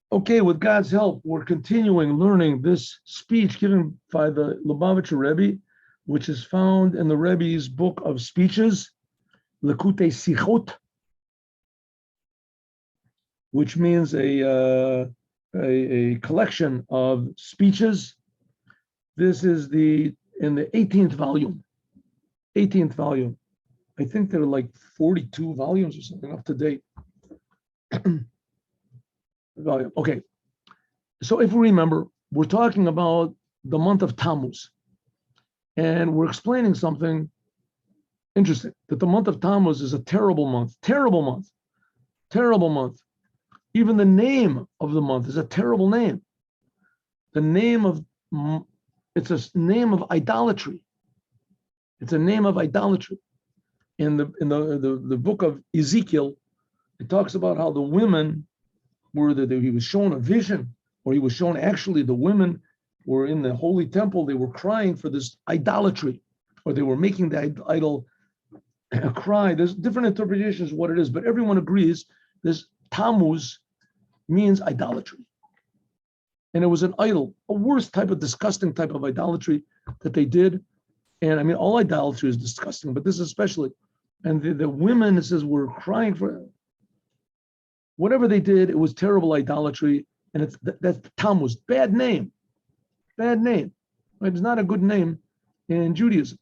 Okay, with God's help, we're continuing learning this speech given by the Lubavitcher Rebbe, which is found in the Rebbe's book of speeches, Likuti Sichot, which means a collection of speeches. This is in the 18th volume. 18th volume. I think there are like 42 volumes or something up to date. Volume. Okay. So if we remember, we're talking about the month of Tammuz. And we're explaining something interesting, that the month of Tammuz is a terrible month. Terrible month. Terrible month. Even the name of the month is a terrible name. It's a name of idolatry. It's a name of idolatry. In the book of Ezekiel, it talks about how the women he was shown a vision, or he was shown actually the women were in the holy temple. They were crying for this idolatry, or they were making the idol cry. There's different interpretations of what it is, but everyone agrees this Tammuz means idolatry. And it was an idol, a worst type of disgusting type of idolatry that they did. And I mean, all idolatry is disgusting, but this especially. And the women, it says, were crying for whatever they did. It was terrible idolatry. And that's Tammuz. Bad name. Bad name. It's not a good name in Judaism.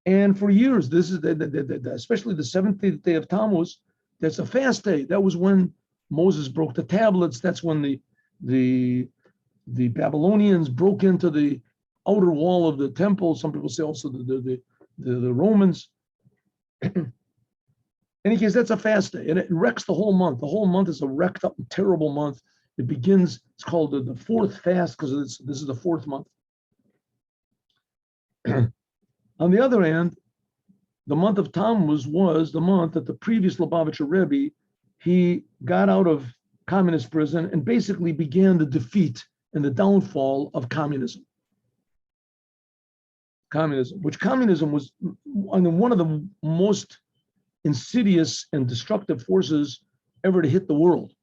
And for years, this is especially the 17th day of Tammuz. That's a fast day. That was when Moses broke the tablets. That's when the Babylonians broke into the outer wall of the temple. Some people say also the Romans. In any case, that's a fast day, and it wrecks the whole month. The whole month is a wrecked up, terrible month. It begins. It's called the fourth fast because this is the fourth month. On the other hand, the month of Tammuz was the month that the previous Lubavitcher Rebbe, he got out of communist prison and basically began the defeat and the downfall of communism. Communism was one of the most insidious and destructive forces ever to hit the world.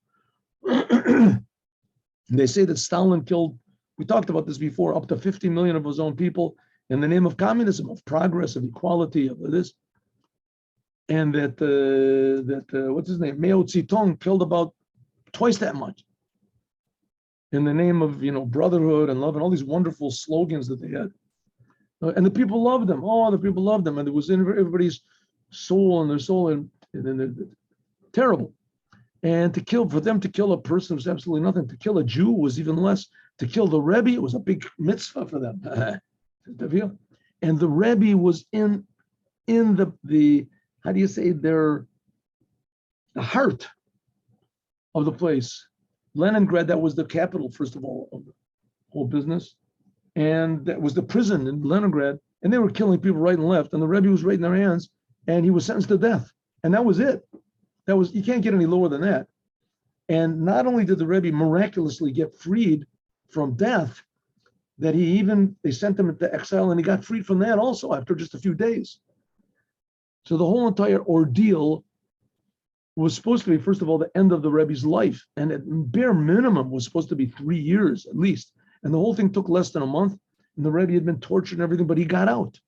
They say that Stalin killed, we talked about this before, up to 50 million of his own people in the name of communism, of progress, of equality, of this. And what's his name? Mao Zedong killed about twice that much in the name of, brotherhood and love and all these wonderful slogans that they had. And the people loved them. Oh, the people loved them. And it was in everybody's soul and their soul, and terrible. And for them to kill a person was absolutely nothing. To kill a Jew was even less. To kill the Rebbe, it was a big mitzvah for them. And the Rebbe was in the how do you say, the heart of the place. Leningrad, that was the capital, first of all, of the whole business. And that was the prison in Leningrad. And they were killing people right and left. And the Rebbe was right in their hands. And he was sentenced to death. And that was it. You can't get any lower than that. And not only did the Rebbe miraculously get freed from death, that they sent him into exile, and he got freed from that also after just a few days. So the whole entire ordeal was supposed to be, first of all, the end of the Rebbe's life. And at bare minimum was supposed to be 3 years at least. And the whole thing took less than a month. And the Rebbe had been tortured and everything, but he got out.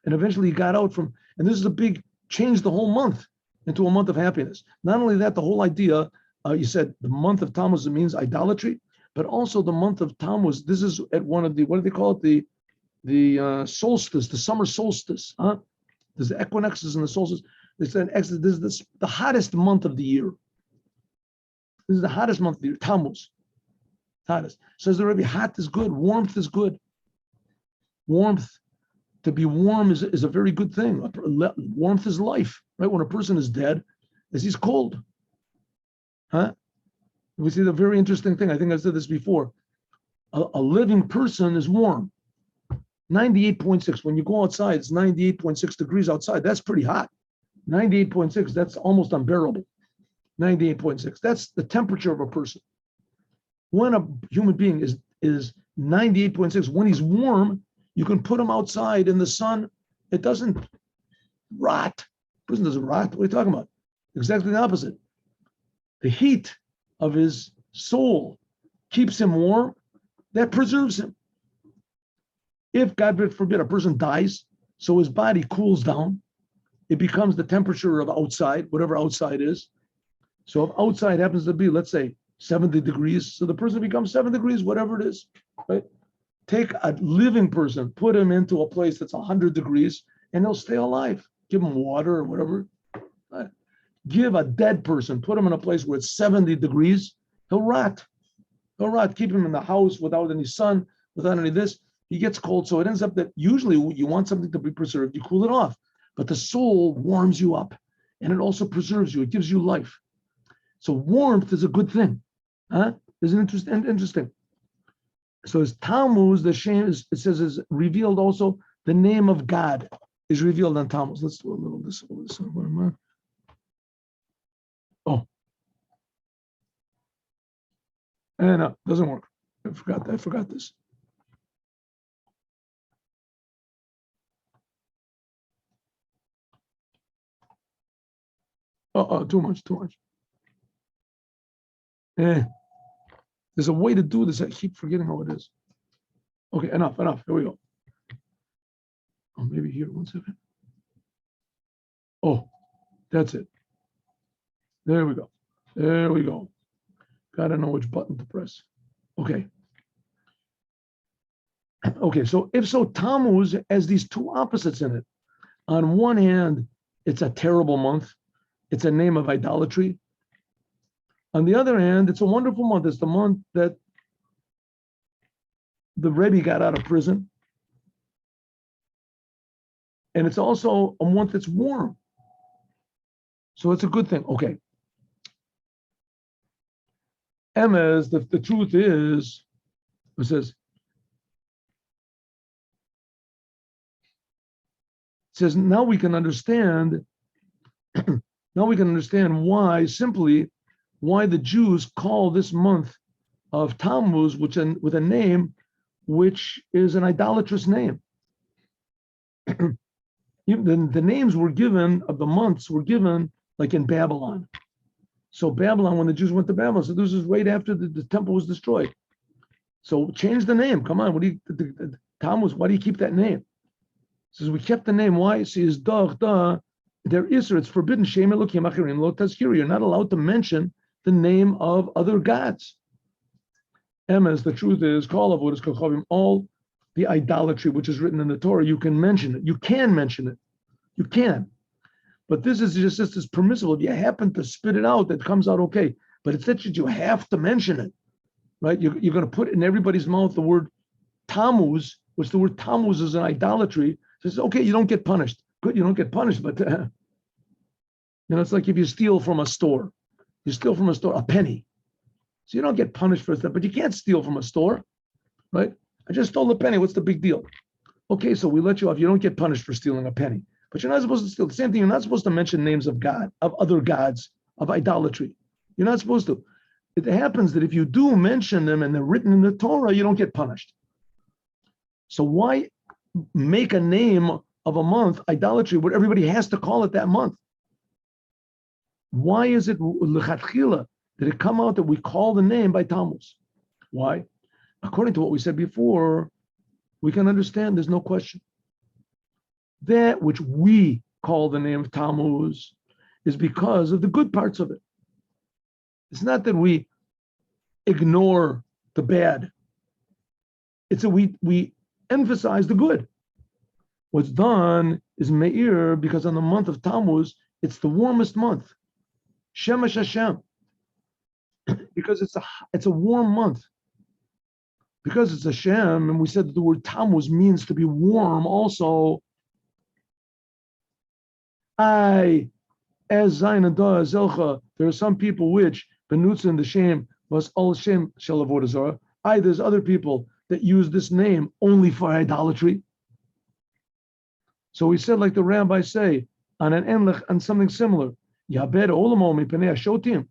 And eventually he got out and this is a big change, the whole month into a month of happiness. Not only that, the whole idea, you said the month of Tammuz means idolatry, but also the month of Tammuz, this is at one of what do they call it? The solstice, the summer solstice. There's the equinoxes and the solstice. They said this is the hottest month of the year. This is the hottest month of the year, Tammuz. Hottest. Says the Rebbe, hot is good, warmth is good. Warmth, to be warm is a very good thing. Warmth is life, right? When a person is dead, he's cold. We see the very interesting thing. I think I said this before. A living person is warm. 98.6. When you go outside, it's 98.6 degrees outside. That's pretty hot. 98.6, that's almost unbearable. 98.6. That's the temperature of a person. When a human being is 98.6, when he's warm, you can put him outside in the sun. It doesn't rot. A person doesn't rot. What are you talking about? Exactly the opposite. the heat of his soul keeps him warm, that preserves him. If, God forbid, a person dies, so his body cools down, it becomes the temperature of outside, whatever outside is. So if outside happens to be, let's say, 70 degrees, so the person becomes 7 degrees, whatever it is, right? Take a living person, put him into a place that's 100 degrees, and he'll stay alive. Give him water or whatever. Right? Give a dead person, put him in a place where it's 70 degrees, he'll rot. He'll rot. Keep him in the house without any sun, without any of this. He gets cold, so it ends up that usually you want something to be preserved, you cool it off. But the soul warms you up, and it also preserves you. It gives you life. So warmth is a good thing. Huh? Isn't it interesting? So as Tammuz, the shame is, it says, is revealed also, the name of God is revealed on Tammuz. Let's do a little this. Oh. No, doesn't work. I forgot this. Too much. There's a way to do this. I keep forgetting how it is. Okay, enough. Here we go. Oh, maybe here, 1 second. Oh, that's it. There we go. Gotta know which button to press. Okay. Okay, so if so, Tammuz has these two opposites in it. On one hand, it's a terrible month. It's a name of idolatry. On the other hand, it's a wonderful month. It's the month that the Rebbe got out of prison. And it's also a month that's warm. So it's a good thing. Okay. Emes, the truth is, it says, now we can understand why the Jews call this month of Tammuz, with a name which is an idolatrous name. The names were given of the months were given like in Babylon. So Babylon, when the Jews went to Babylon, so this is right after the temple was destroyed. So change the name. Come on, Tammuz? Why do you keep that name? Says we kept the name. Why? See, is there is, it's forbidden. You're not allowed to mention the name of other gods. Emes, the truth is, all the idolatry which is written in the Torah, you can mention it. You can mention it. You can. But this is just as permissible. If you happen to spit it out, that comes out okay. But it's that you have to mention it, right? You're going to put in everybody's mouth the word Tammuz, which the word Tammuz is an idolatry. So it's okay, you don't get punished. Good, you don't get punished, but it's like if you steal from a store. You steal from a store a penny. So you don't get punished for that, but you can't steal from a store, right? I just stole a penny. What's the big deal? Okay, so we let you off. You don't get punished for stealing a penny. But you're not supposed to steal. The same thing, you're not supposed to mention names of God, of other gods, of idolatry. You're not supposed to. It happens that if you do mention them and they're written in the Torah, you don't get punished. So why make a name of a month idolatry where everybody has to call it that month? Why is it lechatchila did it come out that we call the name by Tammuz? Why? According to what we said before, we can understand there's no question. That which we call the name of Tammuz is because of the good parts of it. It's not that we ignore the bad. It's that we emphasize the good. What's done is Meir, because on the month of Tammuz, it's the warmest month. Shemesh Hashem. Because it's a warm month. Because it's Hashem, and we said that the word Tammuz means to be warm also. As Zayin and Da Zelcha, there are some people which Benutza the shame was all Shem Shel Avodah Zarah. There's other people that use this name only for idolatry. So we said, like the rabbis say, on an enlech, on something similar, Yabed Olamo Mipenei Hashotim,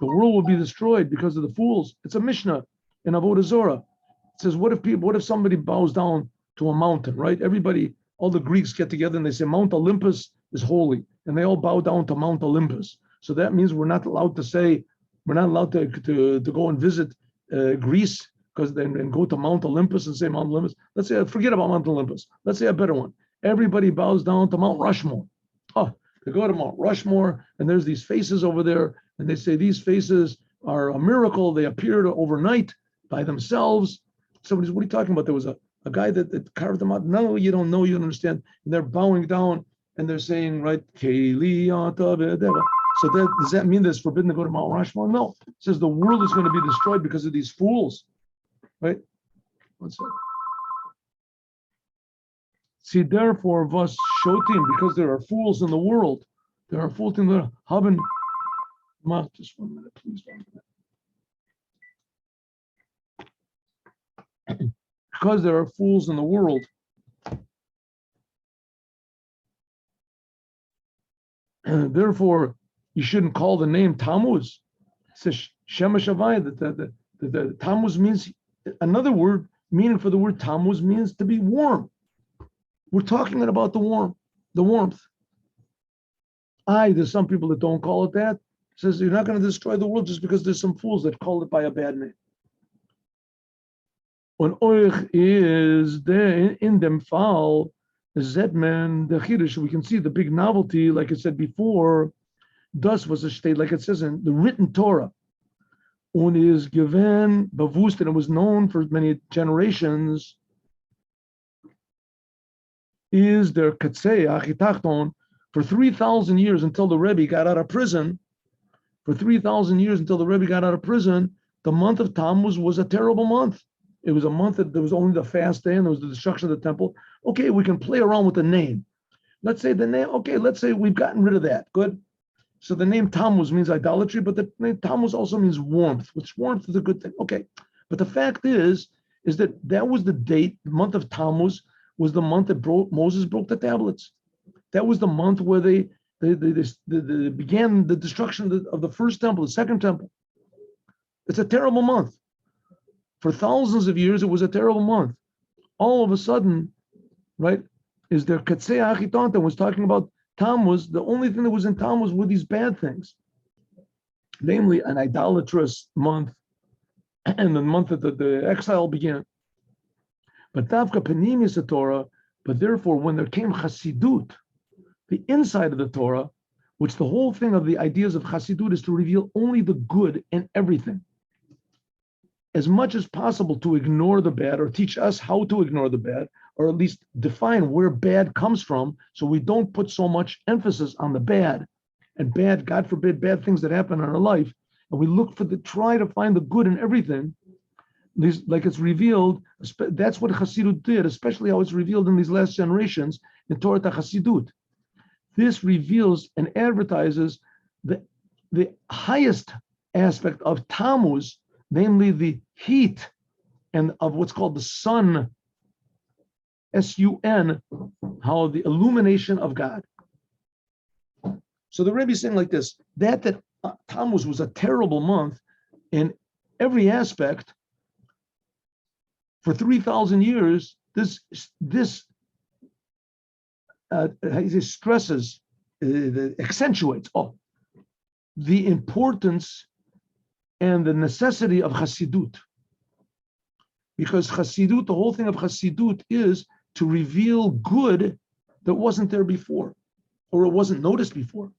the world will be destroyed because of the fools. It's a Mishnah in Avodah Zarah. It says, what if somebody bows down to a mountain, right? Everybody, all the Greeks get together and they say Mount Olympus is holy, and they all bow down to Mount Olympus. So that means we're not allowed to say We're not allowed to go and visit Greece because then and go to Mount Olympus and say Mount Olympus. Let's say forget about Mount Olympus. Let's say a better one. Everybody bows down to Mount Rushmore. Oh, they go to Mount Rushmore and there's these faces over there, and they say these faces are a miracle. They appeared overnight by themselves. Somebody's, what are you talking about? There was a guy that carved them out. No, you don't know, you don't understand. And they're bowing down and they're saying, right, so does that mean that it's forbidden to go to Mount Rushmore? No. It says the world is going to be destroyed because of these fools. Right? What's that? See, therefore, vas shotim, because there are fools in the world. There are fools in the haben. Just 1 minute, please. 1 minute. Because there are fools in the world. Therefore, you shouldn't call the name Tammuz. It says Shema Shavai, that the Tammuz means, another word, meaning for the word Tammuz means to be warm. We're talking about the warmth. There's some people that don't call it that. It says you're not going to destroy the world just because there's some fools that call it by a bad name. When oich is there in them fall, the Zetman, the Chiddush, we can see the big novelty, like I said before, thus was a state, like it says in the written Torah. Und is given bewusst, and it was known for many generations, is their katsei achitachton for 3,000 years until the Rebbe got out of prison. For 3,000 years until the Rebbe got out of prison, the month of Tammuz was a terrible month. It was a month that there was only the fast day and there was the destruction of the temple. Okay, we can play around with the name. Let's say the name, okay, let's say we've gotten rid of that. Good. So the name Tammuz means idolatry, but the name Tammuz also means warmth, which warmth is a good thing. Okay. But the fact is that was the date, the month of Tammuz was the month that Moses broke the tablets. That was the month where they began the destruction of the first temple, the second temple. It's a terrible month. For thousands of years, it was a terrible month. All of a sudden, right, is there Katsei Achitanta was talking about Tammuz. The only thing that was in Tammuz were these bad things, namely an idolatrous month and the month that the exile began. But Tavka Panimis the Torah, but therefore when there came Chassidut, the inside of the Torah, which the whole thing of the ideas of Chassidut is to reveal only the good in everything. As much as possible to ignore the bad, or teach us how to ignore the bad, or at least define where bad comes from, so we don't put so much emphasis on the bad and bad, God forbid, bad things that happen in our life, and we look for try to find the good in everything. Like it's revealed, that's what Chassidut did, especially how it's revealed in these last generations in Torah Chassidut. This reveals and advertises the highest aspect of Tammuz, namely the heat and of what's called the sun, S-U-N, how the illumination of God. So the Rebbe is saying like this, that Tammuz was a terrible month in every aspect. For 3,000 years, this stresses, accentuates the importance and the necessity of Chassidut. Because Chassidut, the whole thing of Chassidut is to reveal good that wasn't there before, or it wasn't noticed before.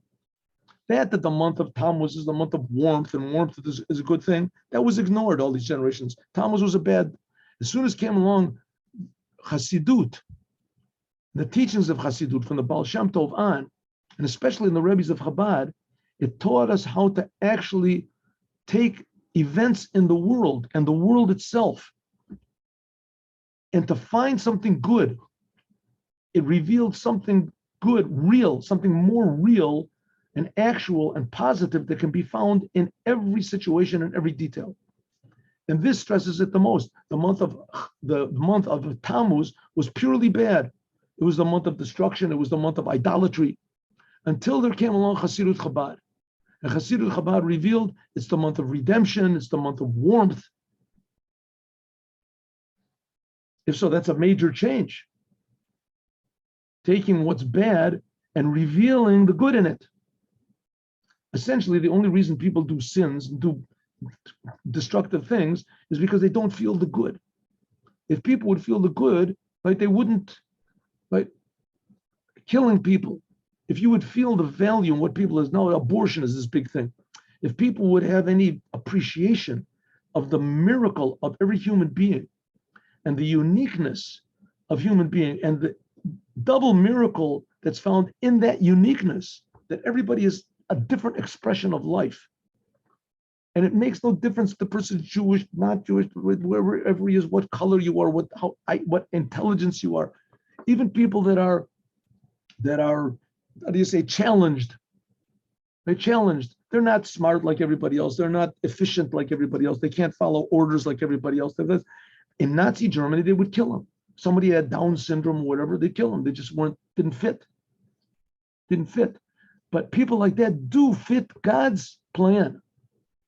That the month of Tammuz is the month of warmth, and warmth is a good thing, that was ignored all these generations. Tammuz was a bad. As soon as came along Chassidut, the teachings of Chassidut from the Baal Shem Tov on, and especially in the Rebbes of Chabad, it taught us how to actually take events in the world and the world itself and to find something good. It revealed something good, real, something more real and actual and positive that can be found in every situation and every detail. And this stresses it the most. The month of Tammuz was purely bad. It was the month of destruction. It was the month of idolatry, until there came along Chassidut Chabad. And Chassidut Chabad revealed it's the month of redemption. It's the month of warmth. If so, that's a major change. Taking what's bad and revealing the good in it. essentially the only reason people do sins and do destructive things is because they don't feel the good. If people would feel the good, right, they wouldn't, right, killing people. If you would feel the value in what people is now, abortion is this big thing. If people would have any appreciation of the miracle of every human being and the uniqueness of human being and the double miracle that's found in that uniqueness, that everybody is a different expression of life. And it makes no difference if the person is Jewish, not Jewish, wherever he is, what color you are, what intelligence you are. Even people that are, how do you say, challenged. They're challenged. They're not smart like everybody else. They're not efficient like everybody else. They can't follow orders like everybody else. In Nazi Germany, they would kill them. Somebody had Down syndrome or whatever, they kill them. They just didn't fit. But people like that do fit God's plan.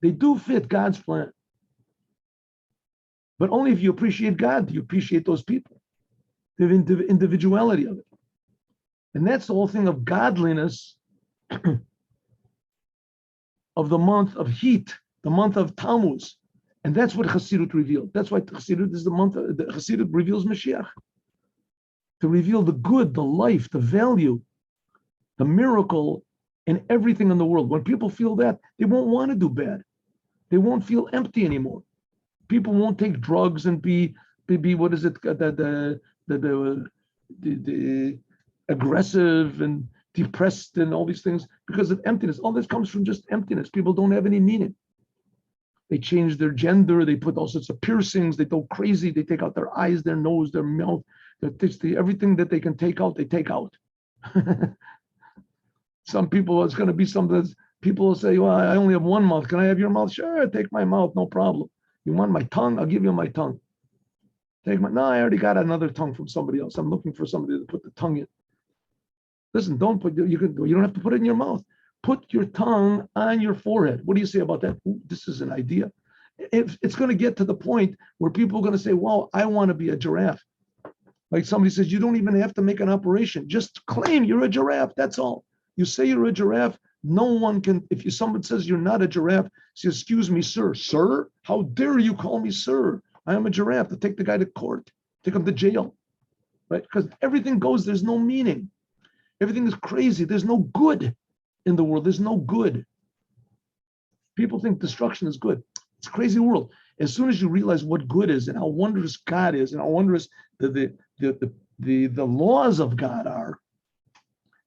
They do fit God's plan. But only if you appreciate God do you appreciate those people, the individuality of it. And that's the whole thing of godliness of the month of heat, the month of Tammuz. And that's what Chassidut revealed. That's why Chassidut is the month, the Chassidut reveals Moshiach. To reveal the good, the life, the value, the miracle in everything in the world. When people feel that, they won't want to do bad. They won't feel empty anymore. People won't take drugs and be what is it, the aggressive and depressed and all these things because of emptiness. All this comes from just emptiness. People don't have any meaning. They change their gender. They put all sorts of piercings. They go crazy. They take out their eyes, their nose, their mouth. Everything that they can take out, they take out. Some people, it's going to be something that people will say, well, I only have one mouth. Can I have your mouth? Sure, take my mouth, no problem. You want my tongue? I'll give you my tongue. No, I already got another tongue from somebody else. I'm looking for somebody to put the tongue in. Listen, don't put, you don't have to put it in your mouth. Put your tongue on your forehead. What do you say about that? Ooh, this is an idea. It's going to get to the point where people are going to say, well, I want to be a giraffe. Like somebody says, you don't even have to make an operation. Just claim you're a giraffe. That's all. You say you're a giraffe. No one can, if someone says you're not a giraffe, say, excuse me, sir. Sir? How dare you call me sir? I am a giraffe. To take the guy to court, take him to jail, right? Because everything goes, there's no meaning. Everything is crazy. There's no good in the world. There's no good. People think destruction is good. It's a crazy world. As soon as you realize what good is and how wondrous God is and how wondrous the laws of God are,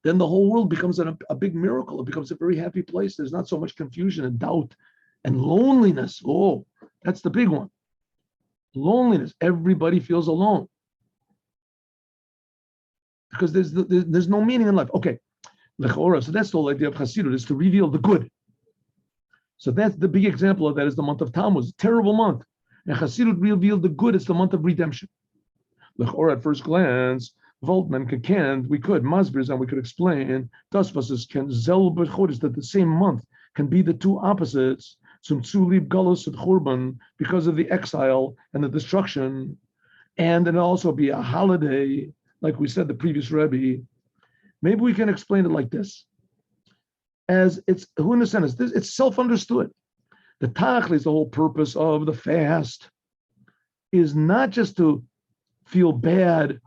then the whole world becomes a big miracle. It becomes a very happy place. There's not so much confusion and doubt and loneliness. Oh, that's the big one. Loneliness. Everybody feels alone because there's no meaning in life. Okay, so that's the whole idea of Chassidut, is to reveal the good. So that's the big example of that is the month of Tammuz, terrible month. And Chassidut revealed the good. It's the month of redemption. At first glance, Voltman we could Masbirs, and we could explain Dasvas can Zelber Chodesh, that the same month can be the two opposites. Zum Zulib Galus and Churban, because of the exile and the destruction, and then also be a holiday, like we said the previous Rebbe. Maybe we can explain it like this: as it's who in the sense this, it's self-understood. The tachlis, the whole purpose of the fast, is not just to feel bad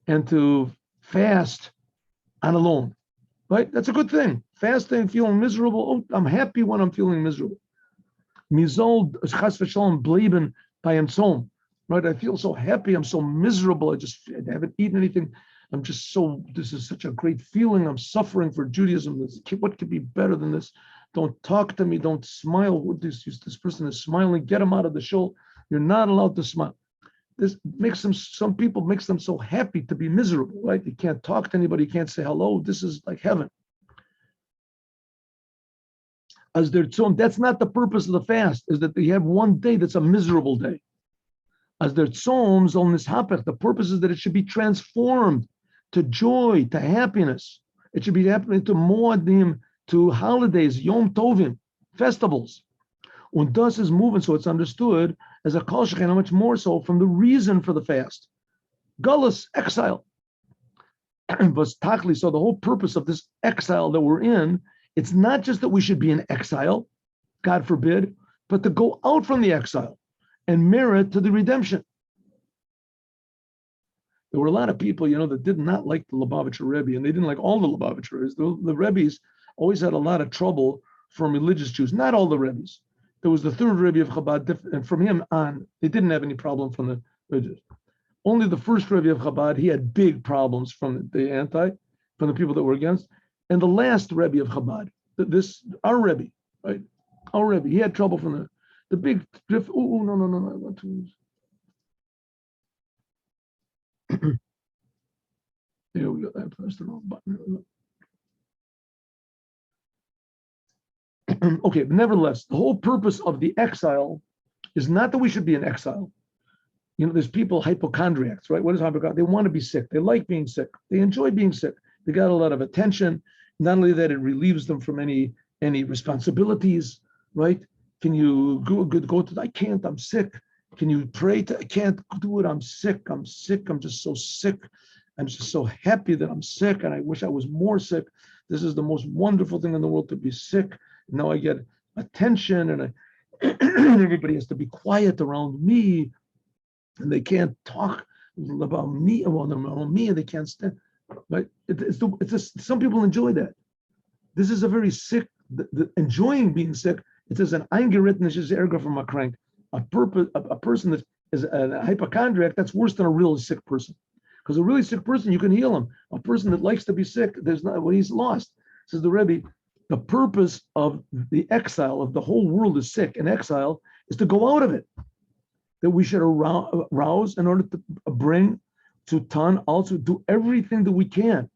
and to fast on alone, right? That's a good thing. Fasting, feeling miserable. Oh, I'm happy when I'm feeling miserable. Mizol chas v'shalom bleben by tzom, right? I feel so happy. I'm so miserable. I haven't eaten anything. I'm just so. This is such a great feeling. I'm suffering for Judaism. What could be better than this? Don't talk to me. Don't smile. This person is smiling. Get him out of the shul. You're not allowed to smile. This makes them. Some people makes them so happy to be miserable, right? You can't talk to anybody. You can't say hello. This is like heaven. As their tzom, that's not the purpose of the fast, is that they have one day that's a miserable day. As their tzoms on this hapech, the purpose is that it should be transformed to joy, to happiness. It should be happening to moadim, to holidays, yom tovim, festivals. And thus is moving, so it's understood as a kol sheken, how much more so from the reason for the fast. Gullus, exile. But tachli, so the whole purpose of this exile that we're in It's not just that we should be in exile, God forbid, but to go out from the exile and merit to the redemption. There were a lot of people, that did not like the Lubavitcher Rebbe, and they didn't like all the Lubavitchers. The Rebbes always had a lot of trouble from religious Jews. Not all the Rebbes. There was the third Rebbe of Chabad, and from him on, they didn't have any problem from the religious. Only the first Rebbe of Chabad, he had big problems from the people that were against. And the last Rebbe of Chabad, our Rebbe, right? Our Rebbe, he had trouble from the big drift. Oh, no, I want to. Here we go. I pressed the wrong button. Okay, but nevertheless, the whole purpose of the exile is not that we should be in exile. There's people, hypochondriacs, right? What is hypochondriac? They want to be sick. They like being sick. They enjoy being sick. They got a lot of attention. Not only that, it relieves them from any responsibilities, right? Can you go to, I can't, I'm sick. Can you pray I can't do it, I'm sick, I'm just so sick. I'm just so happy that I'm sick, and I wish I was more sick. This is the most wonderful thing in the world to be sick. Now I get attention, and everybody has to be quiet around me, and they can't talk about me, around me, and they can't stand. But it's just, some people enjoy that. This is a very sick, enjoying being sick. It is an eingerittenisches Ärger from a crank. A person that is a hypochondriac, that's worse than a really sick person. Because a really sick person, you can heal him. A person that likes to be sick, he's lost. Says the Rebbe, the purpose of the exile, of the whole world is sick and exile, is to go out of it. That we should arouse in order to bring to Tan, also do everything that we can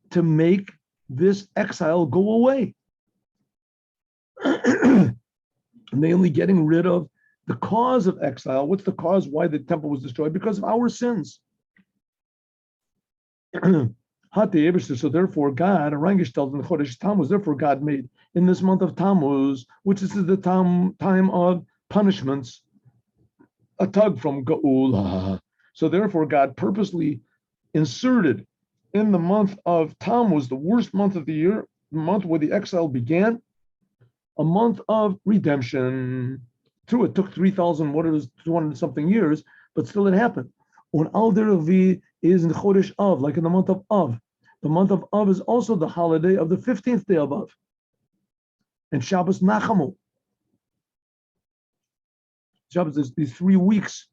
to make this exile go away. Mainly getting rid of the cause of exile. What's the cause why the temple was destroyed? Because of our sins. So therefore God, therefore God made in this month of Tammuz, which is the time of punishments, a tug from Geula. So therefore God purposely inserted in the month of Tammuz, the worst month of the year, the month where the exile began, a month of redemption. True, it took 200 something years, but still it happened. On Al Deravi is in Chodesh Av, like in the month of Av. The month of Av is also the holiday of the 15th day of Av. And Shabbos Nachamu. Shabbos is these 3 weeks.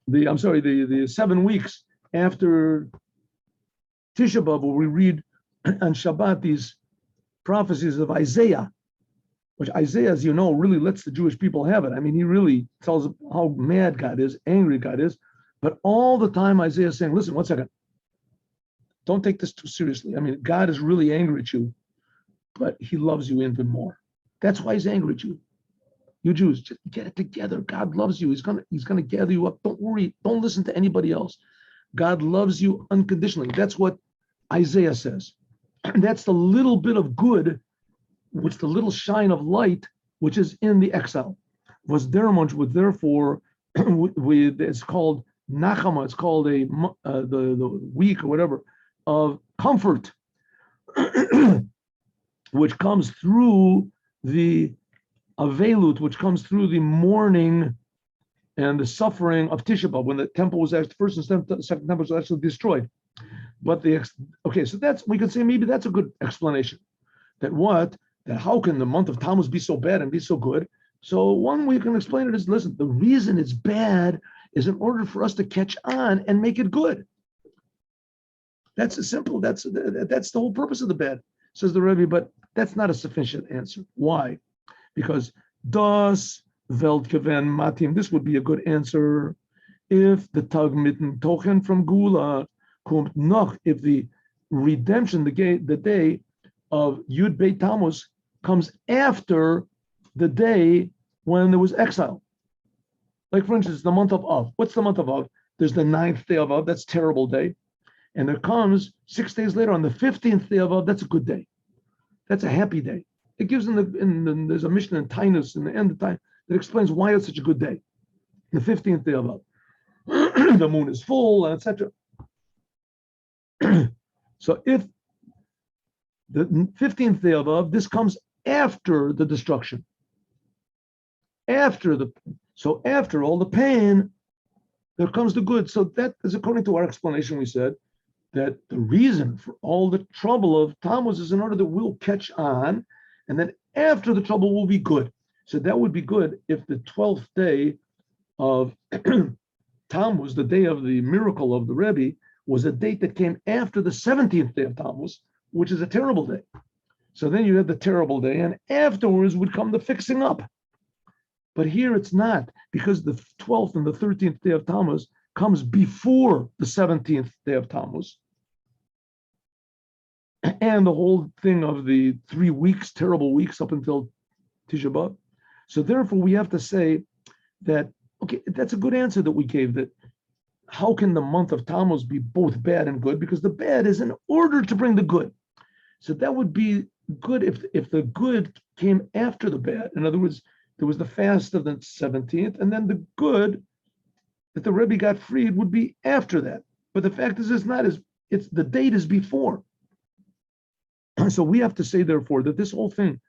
The 7 weeks after Tisha B'Av, where we read on Shabbat these prophecies of Isaiah, which Isaiah, as you know, really lets the Jewish people have it. I mean, he really tells how mad God is, angry God is. But all the time Isaiah is saying, listen, 1 second. Don't take this too seriously. I mean, God is really angry at you, but he loves you even more. That's why he's angry at you. You Jews, just get it together. God loves you. He's gonna gather you up. Don't worry. Don't listen to anybody else. God loves you unconditionally. That's what Isaiah says. And that's the little bit of good, which the little shine of light, which is in the exile. Was therefore, it's called Nachama. It's called the week or whatever of comfort, which comes through the Avelut, which comes through the mourning and the suffering of Tisha B'Av, when the temple was actually, first and second temple was actually destroyed. But so that's, we could say maybe that's a good explanation. That how can the month of Tammuz be so bad and be so good? So one way you can explain it is, listen, the reason it's bad is in order for us to catch on and make it good. That's simple. That's the whole purpose of the bad, says the Rebbe, but that's not a sufficient answer. Why? Because das Weltgewen Matim, this would be a good answer if the Tag mitten Tochen from Gula kommt noch, if the redemption, the day of Yud Beit Tammuz comes after the day when there was exile. Like, for instance, the month of Av. What's the month of Av? There's the 9th day of Av, that's a terrible day. And there comes 6 days later on the 15th day of Av, that's a good day. That's a happy day. It gives there's a mission in Tainus in the end of time that explains why it's such a good day. The 15th day of Av. The moon is full, etc. So if The 15th day of Av, this comes after the destruction. After all the pain, there comes the good. So that is according to our explanation. We said that the reason for all the trouble of Tammuz is in order that we'll catch on, and then after the trouble will be good. So that would be good if the 12th day of Tammuz, the day of the miracle of the Rebbe, was a date that came after the 17th day of Tammuz, which is a terrible day. So then you have the terrible day, and afterwards would come the fixing up. But here it's not, because the 12th and the 13th day of Tammuz comes before the 17th day of Tammuz. And the whole thing of the 3 weeks, terrible weeks up until Tisha B'Av. So therefore we have to say that, okay, that's a good answer that we gave, that how can the month of Tammuz be both bad and good? Because the bad is in order to bring the good. So that would be good if the good came after the bad. In other words, there was the fast of the 17th, and then the good that the Rebbe got freed would be after that. But the fact is, it's the date is before. So we have to say, therefore, that this whole thing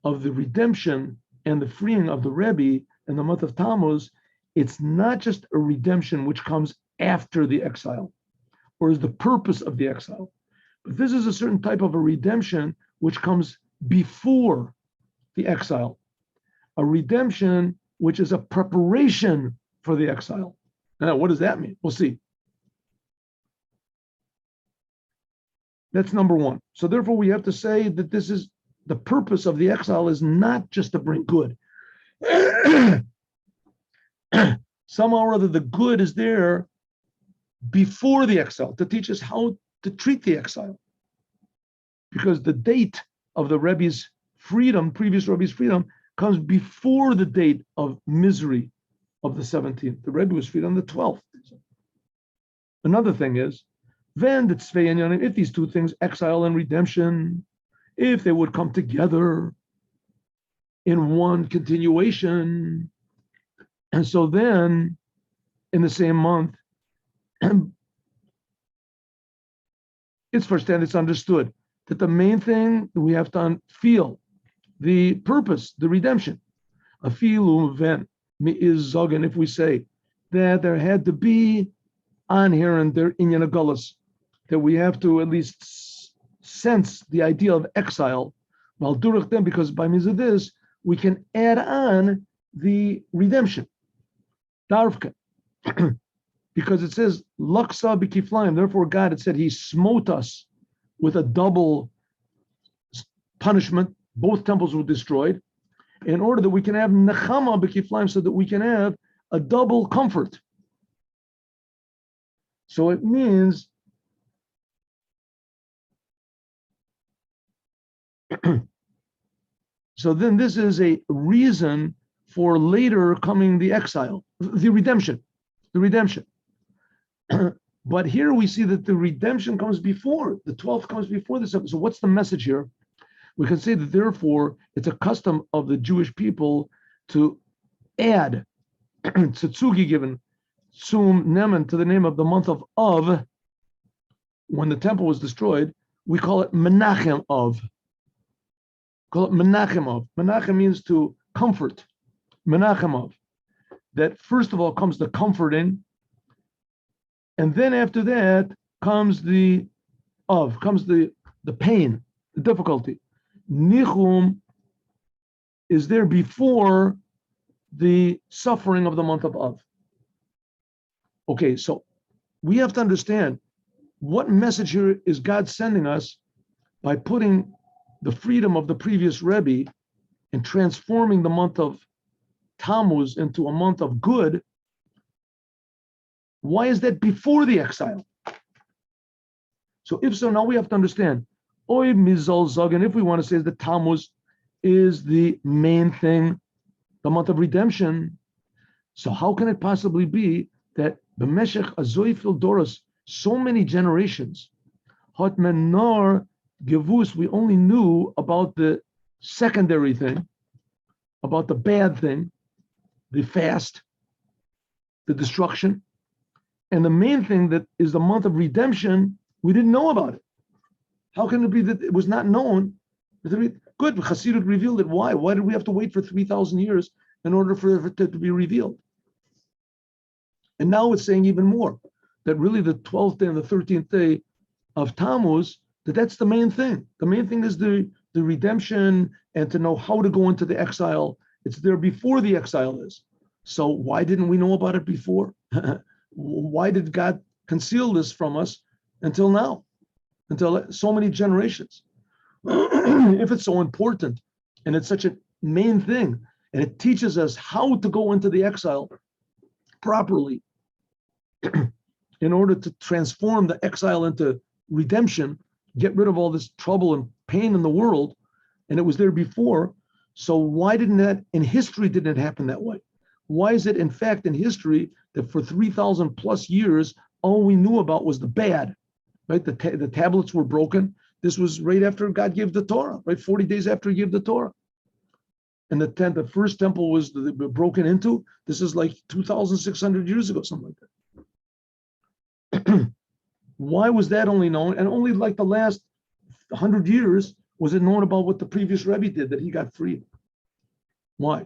of the redemption and the freeing of the Rebbe in the month of Tammuz, it's not just a redemption which comes after the exile, or is the purpose of the exile. But this is a certain type of a redemption which comes before the exile. A redemption which is a preparation for the exile. Now, what does that mean? We'll see. That's number one. So therefore, we have to say that this is the purpose of the exile is not just to bring good. Somehow or other, the good is there before the exile to teach us how to treat the exile. Because the date of the Rebbe's freedom, previous Rebbe's freedom, comes before the date of misery of the 17th. The Rebbe was freed on the 12th. Another thing is, if these two things, exile and redemption, if they would come together in one continuation, and so then in the same month, it's understood that the main thing that we have to feel, the purpose, the redemption. Afilu ven mi is zogan, if we say that there had to be on here and there in Yanagulus, that we have to at least sense the idea of exile, while durach them, because by means of this, we can add on the redemption. Darvka. Because it says, Laksa b'kiflaim, therefore God, it said he smote us with a double punishment. Both temples were destroyed in order that we can have nechama b'kiflaim, so that we can have a double comfort. So it means so then this is a reason for later coming the exile, the redemption. But here we see that the redemption comes before, the 12th comes before this. So what's the message here? We can say that therefore it's a custom of the Jewish people to add tzutzugi given Tsum Nemen to the name of the month of Av. When the temple was destroyed, we call it Menachem Av. Call it Menachem Av. Menachem means to comfort. Menachem Av. That first of all comes the comforting, and then after that comes the Av, comes the pain, the difficulty. Nichum is there before the suffering of the month of Av. Okay, so we have to understand what message here is God sending us by putting the freedom of the previous Rebbe and transforming the month of Tammuz into a month of good. Why is that before the exile? So if so, now we have to understand. Oy mizal zog, and if we want to say that Tammuz is the main thing, the month of redemption, so how can it possibly be that b'meshech azoifil doros, so many generations, hot menor gevus, we only knew about the secondary thing, about the bad thing, the fast, the destruction, and the main thing that is the month of redemption, we didn't know about it. How can it be that it was not known? Good, Chassidut revealed it. Why? Why did we have to wait for 3,000 years in order for it to be revealed? And now it's saying even more, that really the 12th day and the 13th day of Tammuz, that's the main thing. The main thing is the redemption and to know how to go into the exile. It's there before the exile is. So why didn't we know about it before? Why did God conceal this from us until now, until so many generations? If it's so important and it's such a main thing, and it teaches us how to go into the exile properly in order to transform the exile into redemption, get rid of all this trouble and pain in the world, and it was there before. So why didn't that in history didn't it happen that way? Why is it in fact in history that for 3,000 plus years all we knew about was the bad, right? The tablets were broken. This was right after God gave the Torah, right? 40 days after he gave the Torah. And the first temple was broken into. This is like 2,600 years ago, something like that. Why was that only known? And only like the last 100 years was it known about what the previous Rebbe did, that he got freed. Why?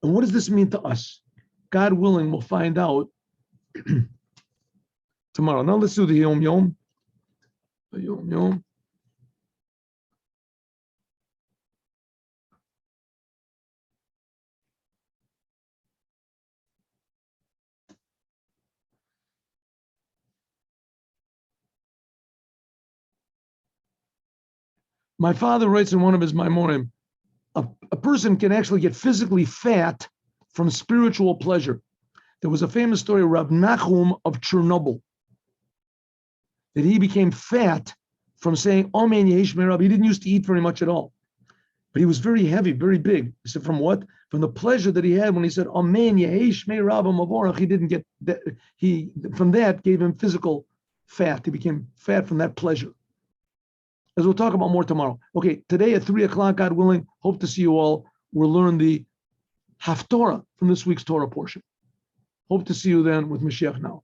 And what does this mean to us? God willing, we'll find out tomorrow. Now let's do the Yom Yom. The Yom Yom. My father writes in one of his Maimorim, a person can actually get physically fat from spiritual pleasure. There was a famous story of Rav Nachum of Chernobyl, that he became fat from saying, Amen Yehish Me'Rab. He didn't used to eat very much at all, but he was very heavy, very big. He said, from what? From the pleasure that he had when he said, Amen Yehish Me'Rab Mavorach. He didn't get that. From that gave him physical fat. He became fat from that pleasure. As we'll talk about more tomorrow. Okay, today at 3:00, God willing, hope to see you all. We'll learn the Haftorah from this week's Torah portion. Hope to see you then with Moshiach now.